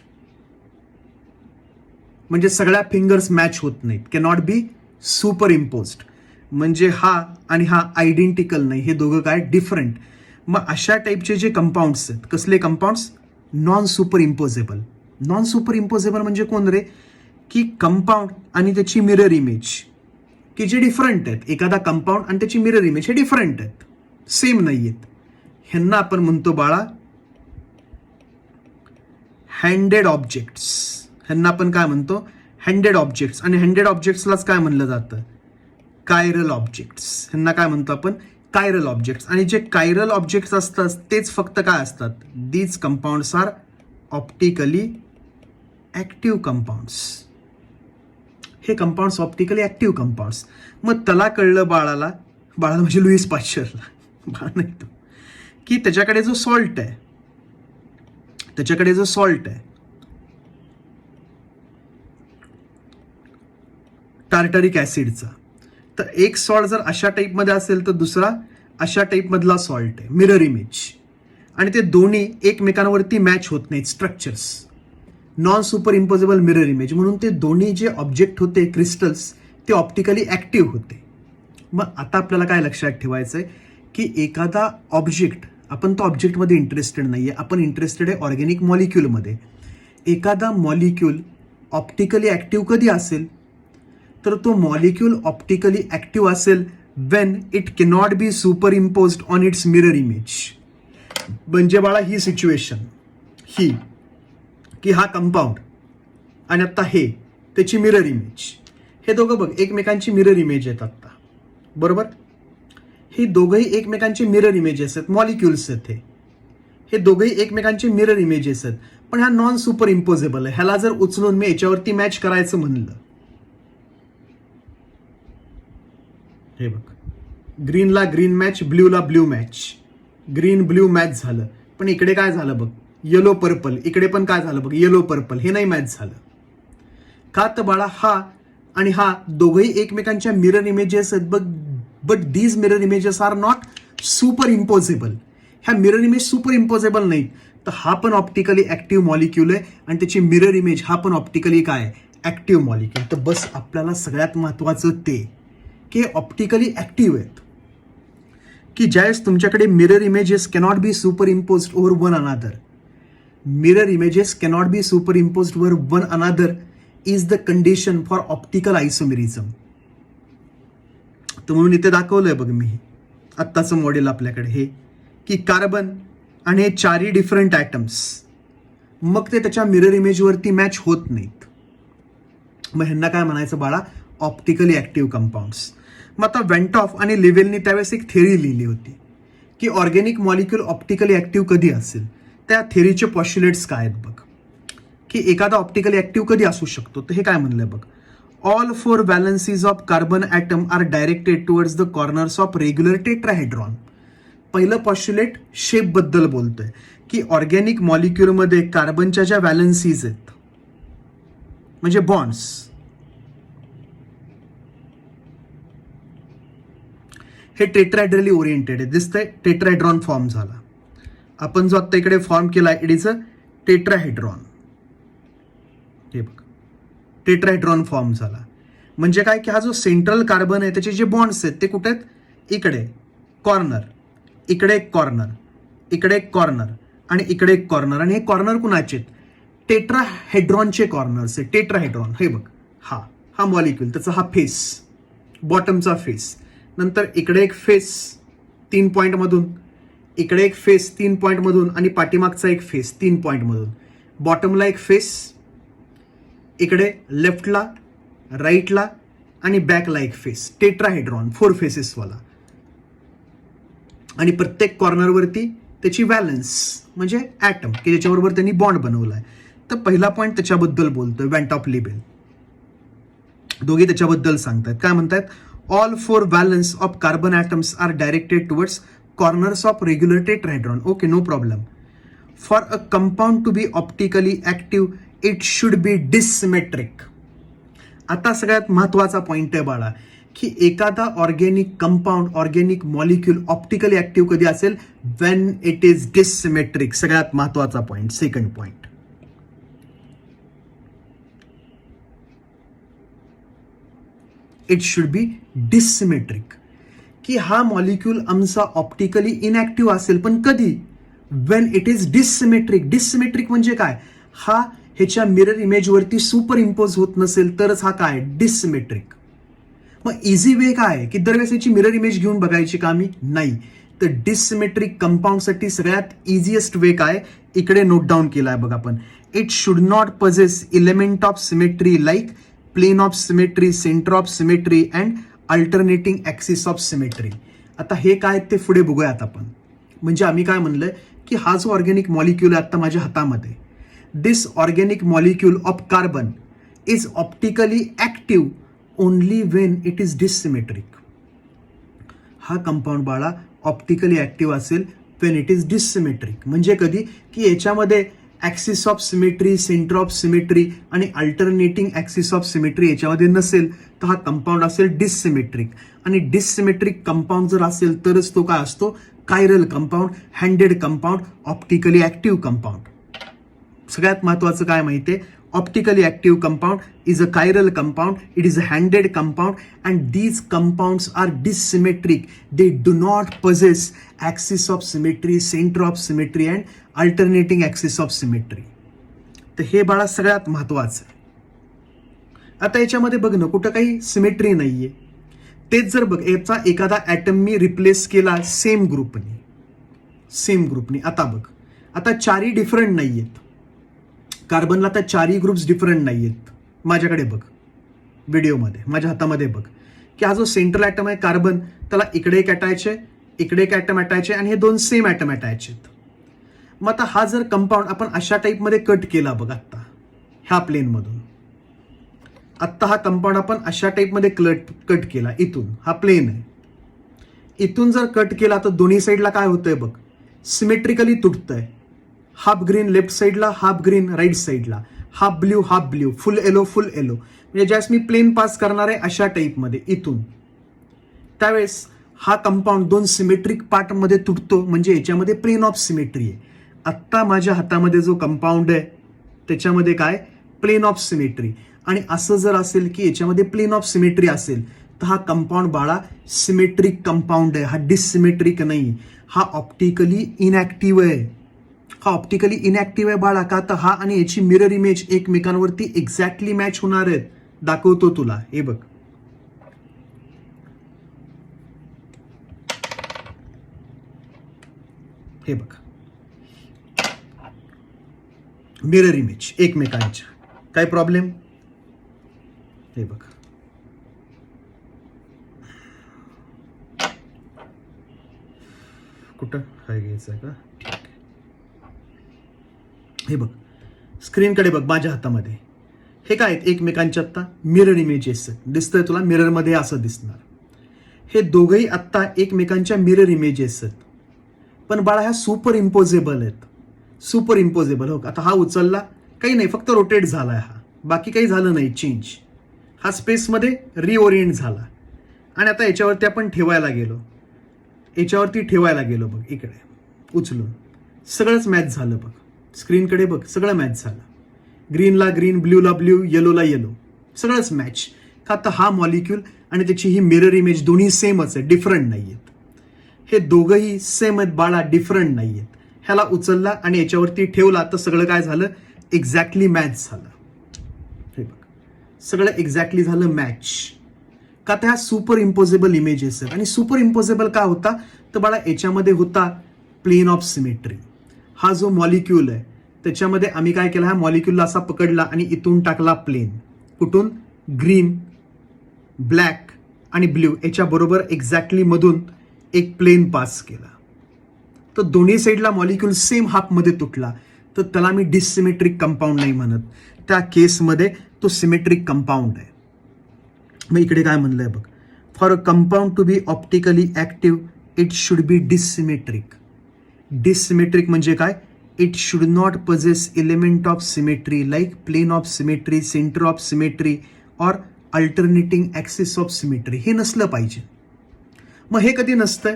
म्हणजे सगळ्या फिंगर्स मॅच होत नाहीत. कॅनॉट बी सुपर इम्पोज्ड म्हणजे हा आणि हा आयडेंटिकल नाही, हे दोघं काय डिफरंट. मग अशा टाईपचे जे कंपाऊंड्स आहेत, कसले compounds, non super imposable. Non super imposable म्हणजे कोण रे, की कंपाऊंड आणि त्याची मिरर इमेज की जे डिफरंट आहेत. एखादा कंपाऊंड आणि त्याची मिरर इमेज हे डिफरंट आहेत, सेम नाही आहेत. ह्यांना आपण म्हणतो बाळा हँडेड ऑब्जेक्ट्स. ह्यांना आपण काय म्हणतो हँडेड ऑब्जेक्ट्स. आणि हँडेड ऑब्जेक्ट्सलाच काय म्हणलं जातं कायरल ऑब्जेक्ट्स. ह्यांना काय म्हणतो आपण कायरल ऑब्जेक्ट्स. आणि जे कायरल ऑब्जेक्ट्स असतात तेच फक्त काय असतात, these compounds are optically active compounds. हे कंपाऊंड्स ऑप्टिकली ऍक्टिव्ह कंपाऊंड्स. मग त्याला कळलं बाळाला म्हणजे लुईस पाश्चरला, बाळा नाही तो, की त्याच्याकडे जो सॉल्ट आहे टार्टरिक ऍसिडचा, तर एक सॉल्ट जर अशा टाईपमध्ये असेल तर दुसरा अशा टाईपमधला सॉल्ट आहे, मिरर इमेज. आणि ते दोन्ही एकमेकांवरती मॅच होत नाहीत structures, non super imposable mirror image. म्हणून ते दोन्ही जे ऑब्जेक्ट होते क्रिस्टल्स ते ऑप्टिकली ऍक्टिव्ह होते. मग आता आपल्याला काय लक्षात ठेवायचं आहे की एखादा ऑब्जेक्ट, आपण तो ऑब्जेक्टमध्ये इंटरेस्टेड नाहीये, आपण इंटरेस्टेड आहे ऑर्गॅनिक मॉलिक्यूलमध्ये. एखादा मॉलिक्यूल ऑप्टिकली ऍक्टिव्ह कधी असेल, तर तो मॉलिक्यूल ऑप्टिकली ऍक्टिव्ह असेल when it cannot be super imposed on it's mirror image. म्हणजे बाळा ही सिच्युएशन ही की हा कंपाऊंड आणि आता हे त्याची मिरर इमेज, हे दोघं बघ एकमेकांची मिरर इमेज आहेत आता, बरोबर. हे दोघंही एकमेकांचे मिरर इमेजेस आहेत, मॉलिक्युल्स आहेत हे दोघंही एकमेकांचे मिरर इमेजेस आहेत. पण हा नॉन सुपर इम्पोजेबल आहे. ह्याला जर उचलून मी याच्यावरती मॅच करायचं म्हणलं, हे बघ ग्रीनला ग्रीन मॅच, ब्ल्यूला blue match, green blue match झालं. पण इकडे काय झालं बघ येलो पर्पल, इकडे पण काय झालं बघ येलो पर्पल, हे नाही मॅच झालं. का तर बाळा हा आणि हा दोघंही एकमेकांच्या मिरर इमेजेस आहेत बघ, but these mirror images are not superimposable. ह्या मिरर इमेज सुपर इम्पोजेबल नाहीत. तर हा पण ऑप्टिकली ऍक्टिव्ह मॉलिक्यूल आहे आणि त्याची मिरर इमेज हा पण ऑप्टिकली काय ऍक्टिव्ह मॉलिक्यूल. तर बस आपल्याला सगळ्यात महत्वाचं ते की ऑप्टिकली ऍक्टिव्ह आहेत, की ज्यावेळेस तुमच्याकडे mirror images cannot be super imposed over one another. Mirror images cannot be super imposed over one another is the condition for optical isomerism. तर म्हणून इथे दाखवलंय बघ मी आत्ताचं मॉडेल आपल्याकडे हे, की कार्बन आणि हे चारही डिफरंट ॲटम्स, मग ते त्याच्या मिरर इमेजवरती मॅच होत नाहीत. मग ह्यांना काय म्हणायचं बाळा ऑप्टिकली ऍक्टिव्ह कंपाऊंड्स. मग आता वेंटॉफ आणि लिवेलनी त्यावेळेस एक थेअरी लिहिली होती की ऑर्गॅनिक मॉलिक्यूल ऑप्टिकली ऍक्टिव्ह कधी असेल. त्या थेअरीचे पॉस्ट्युलेट्स काय आहेत बघ, की एखादा ऑप्टिकली ऍक्टिव्ह कधी असू शकतो. तर हे काय म्हणलंय बघ, all 4 valencies of carbon atom are directed towards the corners of regular tetrahedron. पहिलं पॉस्ट्युलेट शेप बद्दल बोलतोय की ऑर्गॅनिक मॉलिक्यूलमध्ये कार्बनच्या ज्या व्हॅलन्सीज आहेत म्हणजे बॉन्ड्स, हे टेट्राहेड्रली ओरिएंटेड आहे. दिसतंय टेट्राहेड्रॉन फॉर्म झाला. आपण जो आता इकडे फॉर्म केलाय इट इज अ टेट्राहेड्रॉन. हे बघ, टेट्राहेड्रॉन फॉर्म झाला. म्हणजे काय की हा जो सेंट्रल कार्बन आहे त्याचे जे बॉन्ड्स आहेत ते कुठे आहेत? इकडे कॉर्नर, इकडे एक कॉर्नर, इकडे एक कॉर्नर आणि इकडे एक कॉर्नर. आणि हे कॉर्नर कुणाचे? टेट्राहेड्रॉनचे कॉर्नर्स आहे. टेट्राहेड्रॉन हे बघ, हा हा मॉलिक्यूल, त्याचा हा फेस, बॉटमचा फेस, नंतर इकडे एक फेस 3 पॉइंट मधून, इकडे एक फेस 3 पॉइंट मधून आणि पाठीमागचा एक फेस 3 पॉइंट मधून, बॉटमला एक फेस, इकडे लेफ्टला, राईटला आणि बॅकला एक फेस. टेट्राहेड्रॉन 4 फेसेस वाला. आणि प्रत्येक कॉर्नरवरती त्याची व्हॅलन्स म्हणजे ॲटम की ज्याच्याबरोबर त्यांनी बॉन्ड बनवलाय. तर पहिला पॉइंट त्याच्याबद्दल बोलतोय, व्हॅन टॉप लिबेल. दोघे त्याच्याबद्दल सांगतात. काय म्हणतात? All 4 valence of carbon atoms are directed towards corners of regular tetrahedron. Okay, no problem. For a compound to be optically active it should be dissymmetric. आता सगळ्यात महत्वाचा पॉइंट आहे बाळा, की एखादा organic compound, organic molecule optically active कधी असेल? When it is dissymmetric. सगळ्यात महत्वाचा point. Second point, it should be dissymmetric. की हा मॉलिक्यूल आमचा ऑप्टिकली इनॅक्टिव्ह असेल, पण कधी? When it is dissymmetric. Dissymmetric म्हणजे काय? हा ह्याच्या मिरर इमेजवरती सुपर इम्पोज होत नसेल तरच हा काय? डिससिमेट्रिक. मग इझी वे काय की दरवेळेस याची मिरर इमेज घेऊन बघायची का मी? नाही. तर डिससिमेट्रिक कंपाऊंडसाठी सगळ्यात इझिएस्ट वे काय? इकडे नोट डाऊन केलाय बघ आपण. It should not possess element of symmetry like plane of symmetry, centre of symmetry and alternating axis of symmetry. आता हे काय ते पुढे बघूयात आपण. म्हणजे आम्ही काय म्हणलंय की हा जो ऑर्गॅनिक मॉलिक्यूल आहे आता माझ्या हातामध्ये, this organic molecule of carbon is optically active only when it is dissymmetric. हा कंपाऊंड बाळा ऑप्टिकली ऍक्टिव्ह असेल वेन इट इज डिससिमेट्रिक. म्हणजे कधी? की याच्यामध्ये axis of symmetry, centre of symmetry आणि अल्टरनेटिंग ऍक्सिस ऑफ सिमेट्री याच्यामध्ये नसेल तर हा कंपाऊंड असेल डिससिमेट्रिक. आणि डिससिमेट्रिक कंपाऊंड जर असेल तरच तो काय असतो? Chiral compound, handed compound, optically active compound. सगळ्यात महत्वाचं काय माहितीये? Optically active compound is a chiral compound, it is a handed compound, and these compounds are dissymmetric. They do not possess axis of symmetry, center of symmetry and alternating axis of symmetry. तर हे बाळा सगळ्यात महत्वाचं आहे. आता याच्यामध्ये बघ ना, कुठं काही सिमेट्री नाहीये. तेच जर बघ याचा एखादा ऍटम मी रिप्लेस केला सेम ग्रुपनी. आता बघ, आता 4 डिफरंट नाहीयेत. कार्बनला तर 4 ग्रुप्स डिफरंट नाहीयेत. माझ्याकडे बघ व्हिडिओमध्ये, माझ्या हातामध्ये बघ की हा जो सेंट्रल ॲटम आहे कार्बन, त्याला इकडे एक अटॅच आहे, इकडे एक ॲटम अटॅच आहे आणि हे 2 सेम ॲटम अटॅच आहेत. मग आता हा जर कंपाऊंड आपण अशा टाईपमध्ये कट केला बघ, आत्ता ह्या प्लेनमधून, आत्ता हा कंपाऊंड आपण अशा टाईपमध्ये कट केला. इथून हा प्लेन आहे, इथून जर कट केला तर दोन्ही साईडला काय होतंय बघ? सिमेट्रिकली तुटतंय. हाफ ग्रीन लेफ्ट साईडला, हाफ ग्रीन राईट साईडला, हाफ ब्ल्यू, फुल येलो. म्हणजे ज्यावेळेस मी प्लेन पास करणार आहे अशा टाईपमध्ये इथून, त्यावेळेस हा कंपाऊंड 2 सिमेट्रिक पार्टमध्ये तुटतो. म्हणजे याच्यामध्ये प्लेन ऑफ सिमेट्री आहे. आत्ता माझ्या हातामध्ये जो कंपाऊंड आहे त्याच्यामध्ये काय? Plane of symmetry. आणि असं जर असेल की याच्यामध्ये प्लेन ऑफ सिमेट्री असेल तर हा कंपाऊंड बाळा सिमेट्रिक कंपाऊंड आहे. हा डिससिमेट्रिक नाही, हा ऑप्टिकली इनॅक्टिव्ह आहे. हा ऑप्टिकली इनॅक्टिव्ह आहे बाळा. का? तर हा आणि याची मिरर इमेज एकमेकांवरती एक्झॅक्टली मॅच होणार आहेत. दाखवतो तुला, हे बघ. हे बघ, मिरर इमेज एकमेकांच्या. काय प्रॉब्लेम? हे बघ, कुठं काय घ्यायचं आहे का? ठीक आहे. हे बघ, स्क्रीनकडे बघ माझ्या हातामध्ये. हे काय आहेत? एकमेकांच्या आत्ता मिरर इमेजेस दिसतंय तुला? मिररमध्ये असं दिसणार. हे दोघंही आत्ता एकमेकांच्या मिरर इमेजेस आहेत. पण बाळा ह्या सुपर इम्पोजेबल आहेत. Super imposable. हो, आता हा उचलला, काही नाही, फक्त रोटेट झालाय हा, बाकी काही झालं नाही चेंज. हा स्पेसमध्ये रिओरिएंट झाला. आणि आता याच्यावरती आपण ठेवायला गेलो, याच्यावरती ठेवायला गेलो बघ, इकडे उचलून सगळंच मॅच झालं बघ. स्क्रीनकडे बघ, सगळं मॅच झालं. ग्रीनला ग्रीन, ब्ल्यूला ब्ल्यू, येलोला येलो, सगळंच मॅच. का तर हा मॉलिक्यूल आणि त्याची ही मिरर इमेज दोन्ही सेमच आहे, डिफरंट नाही आहेत. हे दोघंही सेम आहेत बाळा, डिफरंट नाही आहेत. ह्याला उचलला आणि याच्यावरती ठेवला तर सगळं काय झालं, एक्झॅक्टली मॅच झालं. हे बघ, सगळं एक्झॅक्टली झालं मॅच. का त्या सुपर इम्पोजेबल इमेजेस आहेत. आणि सुपर इम्पोजेबल का होता, तर बाळा याच्यामध्ये होता प्लेन ऑफ सिमेट्री. हा जो मॉलिक्यूल आहे त्याच्यामध्ये आम्ही काय केलं, हा मॉलिक्यूलला असा पकडला आणि इथून टाकला प्लेन. कुठून, ग्रीन, ब्लॅक आणि ब्ल्यू याच्या बरोबर एक्झॅक्टली मधून एक प्लेन पास केला. तर दोन्ही साईडला मॉलिक्यूल सेम हाफमध्ये तुटला तर त्याला मी डिसिमेट्रिक कंपाऊंड नाही म्हणत. त्या केसमध्ये तो सिमेट्रिक कंपाऊंड आहे. मग इकडे काय म्हणलंय बघ, for a compound to be optically active it should be dissymmetric. Dissymmetric म्हणजे काय, it should not possess element of symmetry like plane of symmetry, centre of symmetry or alternating axis of symmetry. हे नसलं पाहिजे. मग हे कधी नसतंय,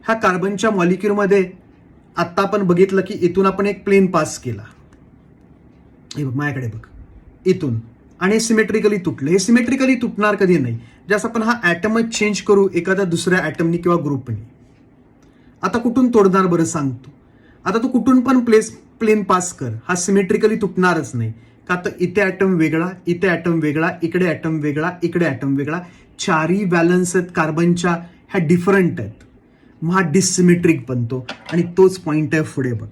ह्या कार्बनच्या मॉलिक्यूलमध्ये आत्ता आपण बघितलं की इथून आपण एक प्लेन पास केला. हे बघ माझ्याकडे बघ, इथून, आणि हे सिमेट्रिकली तुटलं. हे सिमेट्रिकली तुटणार कधी नाही, जसं आपण हा ॲटमच चेंज करू एखाद्या दुसऱ्या ॲटमनी किंवा ग्रुपनी. आता कुठून तोडणार बरं सांगतो. आता तू कुठून पण प्लेन पास कर, हा सिमेट्रिकली तुटणारच नाही. का तर इथे ॲटम वेगळा, इथे ॲटम वेगळा, इकडे ॲटम वेगळा, इकडे ॲटम वेगळा. चारही बॅलन्स आहेत कार्बनच्या, ह्या डिफरंट आहेत. मग हा डिसिमेट्रिक बनतो. आणि तोच पॉइंट आहे पुढे बघ,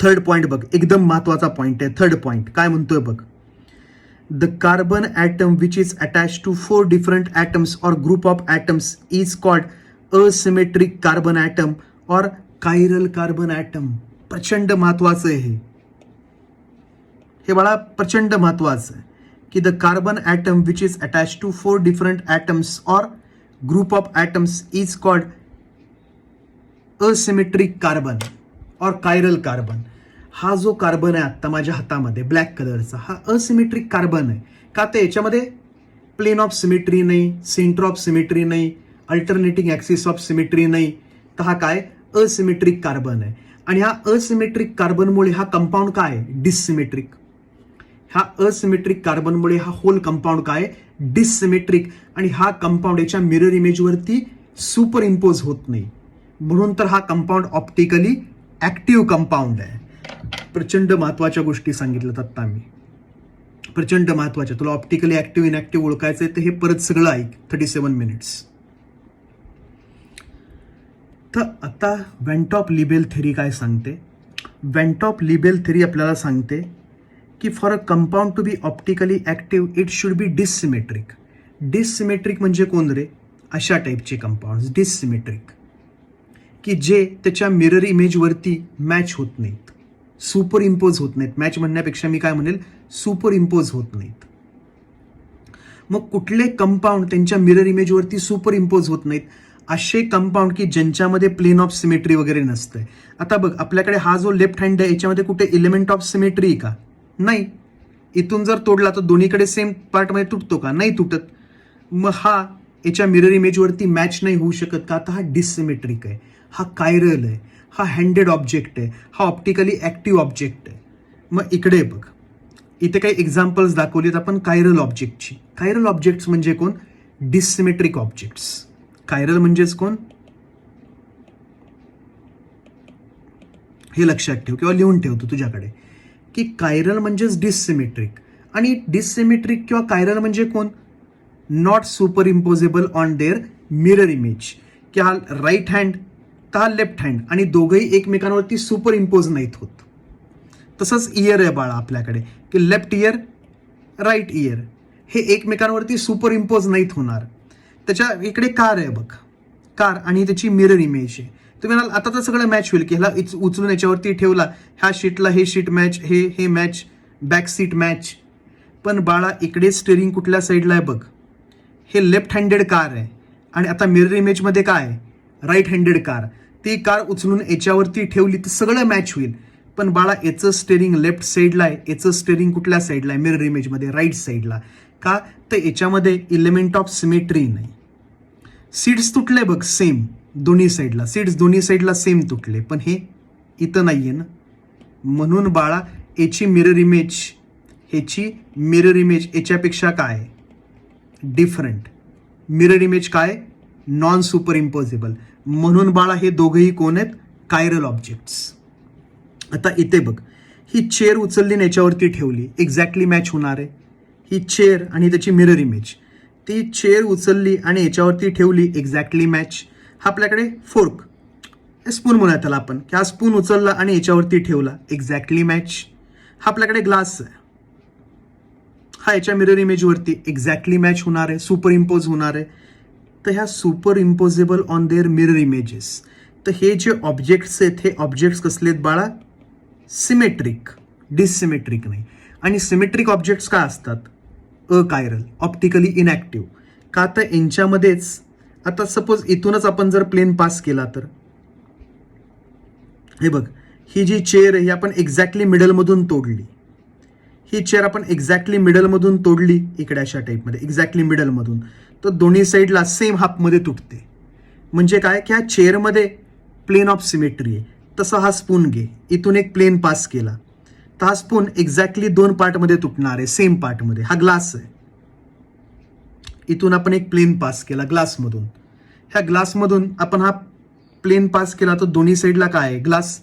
थर्ड पॉइंट बघ, एकदम महत्वाचा पॉइंट आहे. थर्ड पॉइंट काय म्हणतोय बघ, the carbon atom which is attach to 4 different atoms or group of atoms is called asymmetric carbon atom or chiral carbon atom. प्रचंड महत्वाचं आहे हे बाळा, प्रचंड महत्वाचं आहे की the carbon atom which is attach to 4 different atoms or group of atoms is called asymmetric carbon or chiral carbon. हा जो कार्बन आहे आत्ता माझ्या हातामध्ये ब्लॅक कलरचा, हा असिमेट्रिक कार्बन आहे. का तर याच्यामध्ये प्लेन ऑफ सिमेट्री नाही, सेंटर ऑफ सिमेट्री नाही, अल्टरनेटिंग ॲक्सिस ऑफ सिमेट्री नाही. तर हा काय, असिमेट्रिक कार्बन आहे. आणि ह्या असिमेट्रिक कार्बनमुळे हा कंपाऊंड काय, डिसिमेट्रिक. ह्या असिमेट्रिक कार्बनमुळे हा होल कंपाऊंड काय, डिसिमेट्रिक. आणि हा कंपाऊंड याच्या मिरर इमेजवरती सुपर इम्पोज होत नाही, म्हणून तर हा कंपाऊंड ऑप्टिकली ऍक्टिव्ह कंपाऊंड आहे. प्रचंड महत्वाच्या गोष्टी सांगितल्यात आता मी, प्रचंड महत्वाच्या. तुला ऑप्टिकली ऍक्टिव्ह इनॅक्टिव्ह ओळखायचंय तर हे परत सगळं ऐक, 37 मिनिट्स. तर आता वेंटॉप लिबेल थेरी काय सांगते, वेंटॉप लिबेल थेरी आपल्याला सांगते की for a compound to be optically active it should be dissymmetric. Dissymmetric म्हणजे कोण रे, अशा टाईपचे कंपाऊंड डिसिमेट्रिक की जे त्याच्या मिरर इमेजवरती मॅच होत नाहीत, सुपर इम्पोज होत नाहीत. मॅच म्हणण्यापेक्षा मी काय म्हणेल, सुपर इम्पोज होत नाहीत. मग कुठले कंपाऊंड त्यांच्या मिरर इमेजवरती सुपर इम्पोज होत नाहीत, असे कंपाऊंड की ज्यांच्यामध्ये प्लेन ऑफ सिमेट्री वगैरे नसतंय. आता बघ आपल्याकडे हा जो लेफ्ट हँड आहे याच्यामध्ये कुठे एलिमेंट ऑफ सिमेट्री का, नाही. इथून जर तोडला तर दोन्हीकडे सेम पार्टमध्ये तुटतो का, नाही तुटत. मग हा याच्या मिरर इमेजवरती मॅच नाही होऊ शकत का, आता हा डिसिमेट्रिक आहे, हा कायरल आहे, हा हँडेड ऑब्जेक्ट आहे, हा ऑप्टिकली ऍक्टिव्ह ऑब्जेक्ट आहे. मग इकडे बघ, इथे काही एक्झाम्पल्स दाखवलीत आपण कायरल ऑब्जेक्टची. कायरल ऑब्जेक्ट्स म्हणजे कोण, डिसिमेट्रिक ऑब्जेक्ट्स. कायरल म्हणजेच कोण, हे लक्षात ठेव किंवा लिहून ठेवतो तुझ्याकडे की कायरल म्हणजेच डिसिमेट्रिक. आणि डिसिमेट्रिक किंवा कायरल म्हणजे कोण, not super imposable on their mirror image. की हा राईट हँड तर हा लेफ्ट हँड, आणि दोघंही एकमेकांवरती सुपर इम्पोज नाहीत होत. तसंच इयर आहे बाळा आपल्याकडे की लेफ्ट इयर राईट इयर हे एकमेकांवरती सुपर इम्पोज नाहीत होणार. त्याच्या इकडे कार आहे बघ, कार आणि त्याची मिरर इमेज आहे. तुम्ही म्हणाल आता तर सगळं मॅच होईल की ह्याला उचलून याच्यावरती ठेवला, ह्या शीटला हे शीट मॅच, हे मॅच, बॅक सीट मॅच. पण बाळा इकडे स्टेअरिंग कुठल्या साईडला आहे बघ, हे लेफ्ट हँडेड कार आहे. आणि आता मिरर इमेजमध्ये काय, राईट हँडेड कार. ती कार उचलून याच्यावरती ठेवली तर सगळं मॅच होईल. पण बाळा याचं स्टेअरिंग लेफ्ट साईडला आहे, याचं स्टेअरिंग कुठल्या साईडला आहे, मिरर इमेजमध्ये राईट साईडला. का तर याच्यामध्ये एलिमेंट ऑफ सिमेट्री नाही. सीट्स तुटले बघ सेम, दोन्ही साईडला सीड्स दोन्ही साईडला सेम तुटले, पण हे इथं नाही आहे ना. म्हणून बाळा याची मिरर इमेज, ह्याची मिरर इमेज याच्यापेक्षा काय डिफरंट. मिरर इमेज काय नॉन सुपर इम्पॉसिबल. म्हणून बाळा हे दोघंही कोण आहेत कायरल ऑब्जेक्ट्स. आता इथे बघ, ही चेअर उचलली आणि याच्यावरती ठेवली, एक्झॅक्टली मॅच होणार आहे. ही चेअर आणि त्याची मिरर इमेज, ती चेअर उचलली आणि याच्यावरती ठेवली, एक्झॅक्टली मॅच. हा आपल्याकडे फोर्क स्पून म्हणूया त्याला आपण, की हा स्पून उचलला आणि याच्यावरती ठेवला, एक्झॅक्टली मॅच. हा आपल्याकडे ग्लास आहे, हा याच्या मिरर इमेजवरती एक्झॅक्टली मॅच होणार आहे, सुपर इम्पोज होणार आहे. तर ह्या super imposable on their mirror images. तर हे जे ऑब्जेक्ट्स आहेत हे ऑब्जेक्ट्स कसले आहेत बाळा सिमेट्रिक, डिससिमेट्रिक नाही. आणि सिमेट्रिक ऑब्जेक्ट्स काय असतात अकायरल, ऑप्टिकली इनॅक्टिव्ह. का तर यांच्यामध्येच आता सपोज इथूनच आपण जर प्लेन पास केला तर हे बघ, ही जी चेअर आहे ही आपण एक्झॅक्टली मिडलमधून तोडली. ही चेअर आपण एक्झॅक्टली मिडलमधून तोडली, इकडे अशा टाईपमध्ये एक्झॅक्टली मिडलमधून, तर दोन्ही साईडला सेम हाफमध्ये तुटते. म्हणजे काय की ह्या चेअरमध्ये प्लेन ऑफ सिमेट्री आहे. तसं हा स्पून घे, इथून एक प्लेन पास केला तर हा स्पून एक्झॅक्टली 2 पार्टमध्ये तुटणार आहे, सेम पार्टमध्ये. हा ग्लास आहे, इथून आपण एक प्लेन पास केला ग्लासमधून, ह्या ग्लासमधून आपण हा प्लेन पास केला तर दोन्ही साईडला काय आहे ग्लास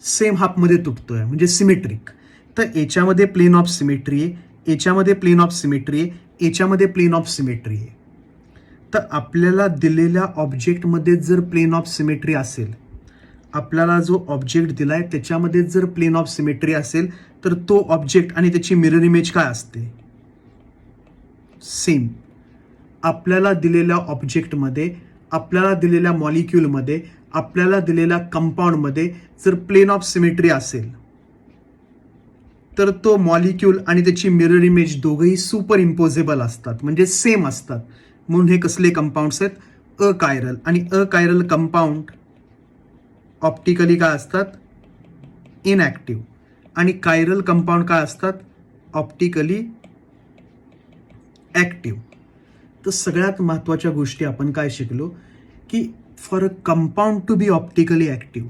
सेम हाफमध्ये तुटतोय, म्हणजे सिमेट्रिक. तर याच्यामध्ये प्लेन ऑफ सिमेट्री आहे, याच्यामध्ये प्लेन ऑफ सिमेट्री आहे, याच्यामध्ये प्लेन ऑफ सिमेट्री आहे. तर आपल्याला दिलेल्या ऑब्जेक्टमध्ये जर प्लेन ऑफ सिमेट्री असेल, आपल्याला जो ऑब्जेक्ट दिलाय त्याच्यामध्ये जर प्लेन ऑफ सिमेट्री असेल तर तो ऑब्जेक्ट आणि त्याची मिरर इमेज काय असते सेम. आपल्याला दिलेल्या ऑब्जेक्टमध्ये, आपल्याला दिलेल्या मॉलिक्यूलमध्ये, आपल्याला दिलेल्या कंपाऊंडमध्ये जर प्लेन ऑफ सिमेट्री असेल तर तो मॉलिक्यूल आणि त्याची मिरर इमेज दोघंही सुपर इम्पोजेबल असतात, म्हणजे सेम असतात. म्हणून हे कसले कंपाऊंड्स आहेत अकायरल. आणि अकायरल कंपाऊंड ऑप्टिकली काय असतात इनॅक्टिव्ह, आणि कायरल कंपाऊंड काय असतात ऑप्टिकली ऍक्टिव्ह. तर सगळ्यात महत्त्वाच्या गोष्टी आपण काय शिकलो की for a compound to be optically active,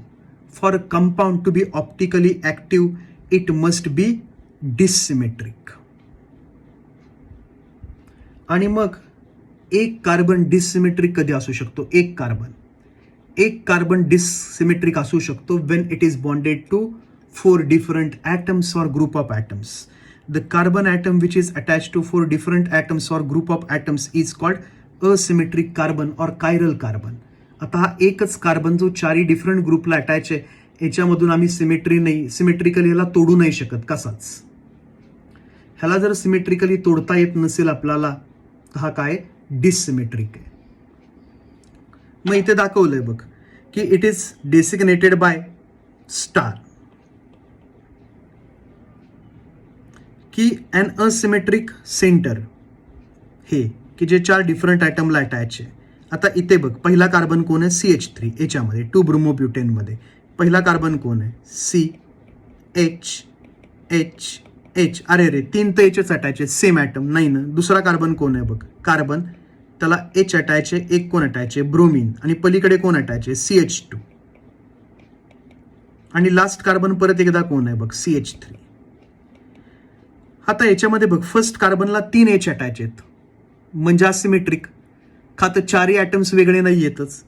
for a compound to be optically active it must be dissymmetric. आणि मग एक कार्बन डिससिमेट्रिक कधी असू शकतो, एक कार्बन डिससिमेट्रिक असू शकतो when it is bonded to 4 different atoms or group of atoms. The carbon atom which is attached to 4 different atoms or group of atoms is called asymmetric carbon or chiral carbon. आता हा एकच carbon जो 4 different ग्रुपला attach आहे, याच्यामधून आम्ही symmetrically ह्याला तोडू नाही शकत कसाच. ह्याला जर सिमेट्रिकली तोडता येत नसेल आपल्याला तर हा काय डिससिमेट्रिक आहे. मग इथे दाखवलंय बघ की it is designated by star की अन असिमेट्रिक सेंटर, हे की जे 4 डिफरंट आयटमला अटॅच आहे. आता इथे बघ पहिला कार्बन कोण आहे CH3, याच्यामध्ये 2 ब्रोमोब्युटेनमध्ये पहिला कार्बन कोण आहे CH. अरे रे 3 तर Hच अटॅच आहे, सेम ॲटम नाही ना. दुसरा कार्बन कोण आहे बघ कार्बन, त्याला H अटॅच आहे, एक कोण अटॅच आहे ब्रोमीन, आणि पलीकडे कोण अटॅच आहे CH2. आणि लास्ट कार्बन परत एकदा कोण आहे बघ CH3. आता याच्यामध्ये बघ फर्स्ट कार्बनला 3 H अटॅच आहेत, म्हणजे असिमेट्रिक. का तर 4 ॲटम्स वेगळे नाही येतच.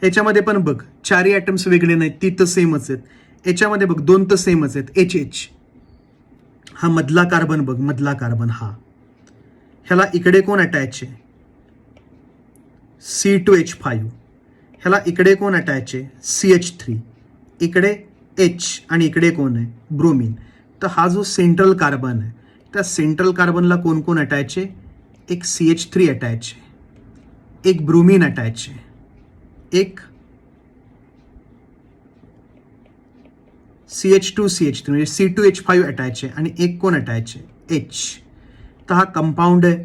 याच्यामध्ये पण बघ 4 ॲटम्स वेगळे नाहीत, ती तर सेमच आहेत. याच्यामध्ये बघ 2 तर सेमच आहेत HH. हा मधला कार्बन बघ, मधला कार्बन हा, ह्याला इकडे कोण अटॅच आहे C2H5, ह्याला इकडे कोण अटॅच आहे CH3, इकडे H आणि इकडे कोण आहे ब्रोमीन. तर हा जो सेंट्रल कार्बन आहे त्या सेंट्रल कार्बनला कोण कोण अटॅच आहे, एक CH3 अटॅच आहे, एक ब्रोमीन अटॅच आहे, एक CH2 म्हणजे C2H5 अटॅच आहे, आणि एक कोण अटॅच आहे H. तर हा कंपाऊंड आहे,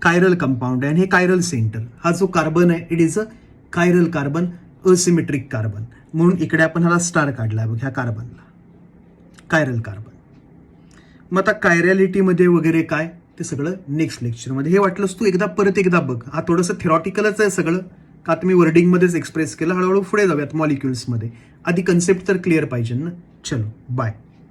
कायरल कंपाऊंड आहे, आणि हे कायरल सेंटर. हा जो कार्बन आहे it is a chiral carbon, asymmetric carbon. म्हणून इकडे आपण ह्याला स्टार काढला बघ ह्या कार्बनला, कायरल कार्बन. मग आता कायरॅलिटीमध्ये वगैरे काय ते सगळं नेक्स्ट लेक्चरमध्ये. हे वाटलंस तू एकदा परत एकदा बघ, हा थोडंसं थेरॉटिकलच आहे सगळं, का तुम्ही वर्डिंगमध्येच एक्सप्रेस केलं. हळूहळू पुढे जाऊयात मॉलिक्युल्समध्ये. आधी कन्सेप्ट तर क्लिअर पाहिजे ना. चलो बाय.